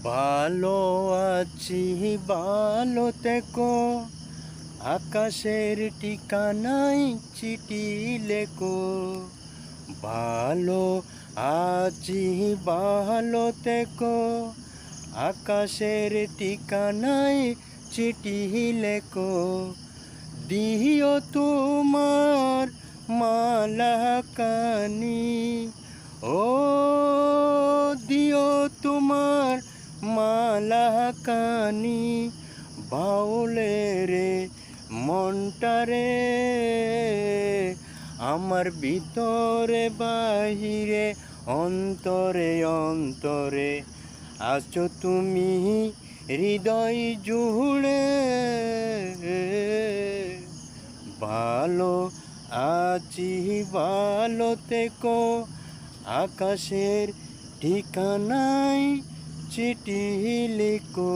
ভালো আছি ভালো থেকো, আকাশের ঠিকানায় চিঠি লেখো। ভালো আছি ভালো থেকো, আকাশের ঠিকানায় চিঠি লেখো। দিও তোমার মালাকানি, ও দিও তোমার মালাকানি, বাউলে রে মনটারে, আমার ভিতরে বাহিরে অন্তরে অন্তরে আছো তুমি হৃদয় জুড়ে। ভালো আছি ভালো থেকো, আকাশের ঠিকানায় চিঠি লিখো।